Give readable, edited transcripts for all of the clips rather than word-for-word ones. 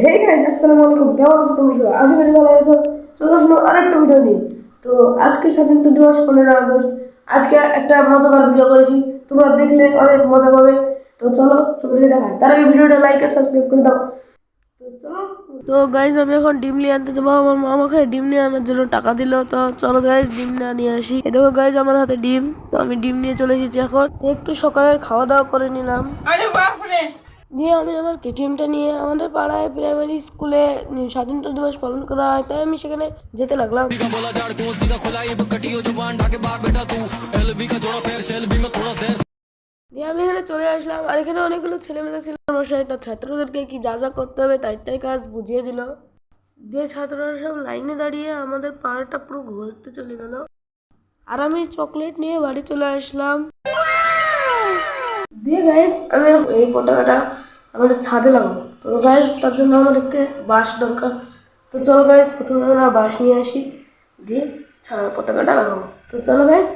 Hey guys, আসসালামু আলাইকুম। কেমন আছো তোমরা সবাই? আশা করি ভালো আছো। চলে আসলাম আরেকটা ভিডিও নিয়ে। তো আজকে স্বাধীনতা দিবস 15 আগস্ট। আজকে একটা মজাদার ভিডিও করেছি, তোমরা দেখলে অনেক মজা পাবে। তো চলো তোমাদের দেখাই। তার আগে ভিডিওটা লাইক আর সাবস্ক্রাইব করে দাও। তো চলো। তো গাইস, আমি এখন ডিম নিয়ে আনতে যাবো। আমার মা আমাকে ডিম নিয়ে আনার জন্য টাকা দিল। তো চলো গাইস, ডিম নিয়ে আসি। এই দেখো গাইস, আমার হাতে ডিম। তো আমি ডিম নিয়ে চলে এসেছি। এখন একটু সকালের খাওয়া দাওয়া করে নিলাম। দিয়ে আমি আমার কেটিএমটা নিয়ে আমাদের পাড়ায় প্রাইমারি স্কুলে স্বাধীনতা দিবস পালন করা হয়, তাই আমি সেখানে যেতে লাগলাম। দিয়ে আমি এখানে চলে আসলাম, আর এখানে অনেকগুলো ছেলেমেয়ে ছিল আমার সাথে। তার ছাত্রদেরকে কি যা যা করতে হবে তাই কাজ বুঝিয়ে দিল। দিয়ে ছাত্ররা সব লাইনে দাঁড়িয়ে আমাদের পাড়াটা পুরো ঘুরতে চলে গেল, আর আমি চকলেট নিয়ে বাড়ি চলে আসলাম। দিয়ে গাইস, আমি এই পতাকাটা আমাদের ছাদে লাগাবো। তো গাইস, তার জন্য আমার একটা বাঁশ দরকার। তো চলো গাইস, প্রথমে আমরা বাঁশ নিয়ে আসি, দিয়ে পতাকাটা লাগাবো। তো চলো গাইস,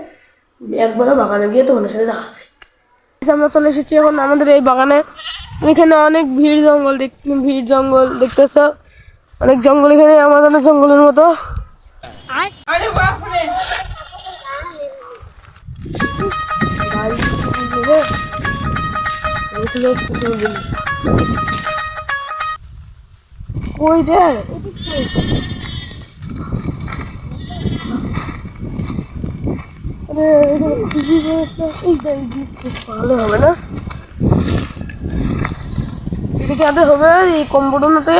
একবারে বাগানে গিয়ে তোমাদের সাথে দেখা হচ্ছে। আমরা চলে এসেছি এখন আমাদের এই বাগানে। এখানে অনেক ভিড় জঙ্গল দেখতেছ, অনেক জঙ্গল এখানে আমাদের জঙ্গলের মতো। কই রে, ভালো হবে না, এদিকে আদে হবে এই কম্পিউটার মতো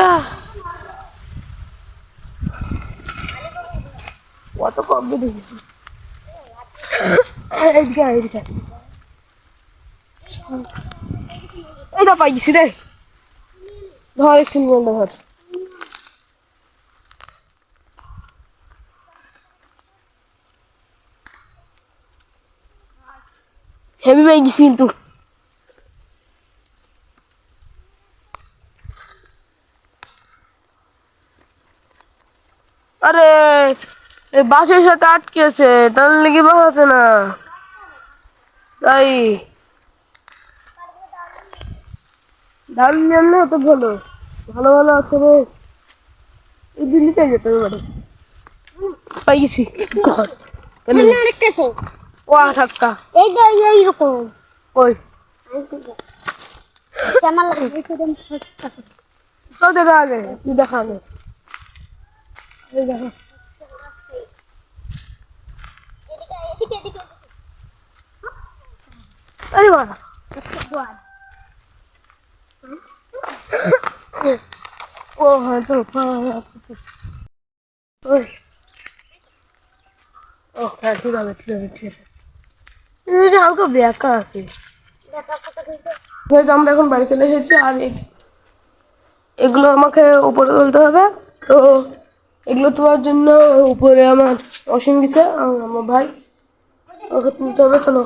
কত কমবে দেখেছি। এই দা পাই গেছি রে, ধর একটু ধর। হেভি পাই গেছি কিন্তু। আরে বাসের সাথে আটকেছে, তার লেগে বাঁচাচ্ছে না, তাই ধান জানলে তো ভালো ভালো ভালো আছে রে। এই দিল্লিতে যেতে হবে, পাই গেছি। ও ঠাক্কা এইরকম ওই তো দেখা আগে, তুই দেখা আগে, দেখা। আরে বাবা, ও হ্যাঁ তো ও হ্যাঁ, ঠিক আছে ঠিক আছে ঠিক আছে। হালকা ব্যাকা আছে। আমরা এখন বাড়ি চলে এসেছি, আর এগুলো আমাকে উপরে তুলতে হবে। তো এগুলো তোলার জন্য উপরে আমার অসীম গেছে, আমার ভাই, ওকে তুলতে হবে। চলো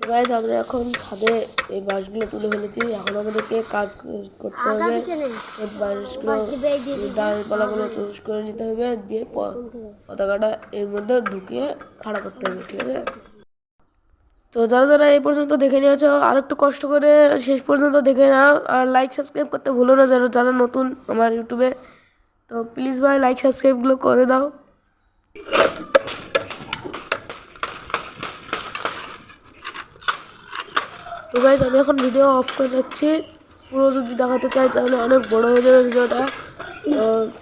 গাইজ, আমরা এখন ছাদে এই বাঁশগুলো তুলে ফেলেছি। এখন আমাদেরকে কাজ করতে হবে, বাঁশগুলো ডালপালাগুলো চুজ করে নিতে হবে, দিয়ে পতাকাটা এর মধ্যে ঢুকিয়ে খাড়া করতে হবে, ঠিক আছে? তো যারা যারা এই পর্যন্ত দেখে নিয়েছো, আর একটু কষ্ট করে শেষ পর্যন্ত দেখে নাও, আর লাইক সাবস্ক্রাইব করতে ভুলো না যারা যারা নতুন আমার ইউটিউবে। তো প্লিজ ভাই লাইক সাবস্ক্রাইবগুলো করে দাও। তো গাইজ, আমি এখন ভিডিও অফ করে যাচ্ছি। পুরো যদি দেখাতে চাই তাহলে অনেক বড় হয়ে যাবে ভিডিওটা।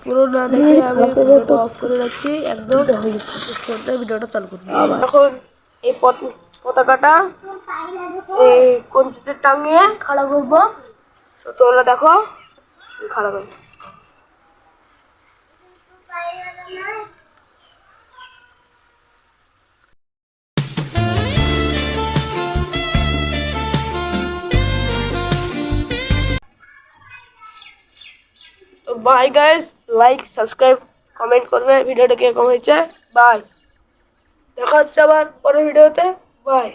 পুরো না দেখে আমি ভিডিওটা অফ করে যাচ্ছি, একদম ভিডিওটা চালু করবো। এখন এই পতাকাটা এই কঞ্চিতে টাঙিয়ে খাড়া করবো। তো তোমরা দেখো খাড়া করবো। তো bye guys, like subscribe comment করবে ভিডিওটা কিরকম হয়েছে। বাই, দেখা হচ্ছে আবার পরের ভিডিওতে। বাই।